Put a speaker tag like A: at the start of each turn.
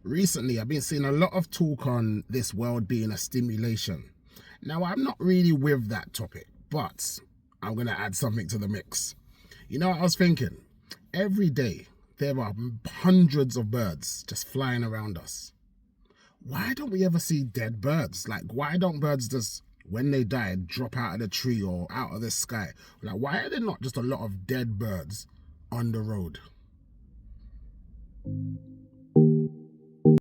A: Recently, I've been seeing a lot of talk on this world being a stimulation. Now, I'm not really with that topic, but I'm going to add something to the mix. You know what I was thinking? Every day, there are hundreds of birds just flying around us. Why don't we ever see dead birds? Like, why don't birds just, when they die, drop out of the tree or out of the sky? Like, why are there not just a lot of dead birds on the road?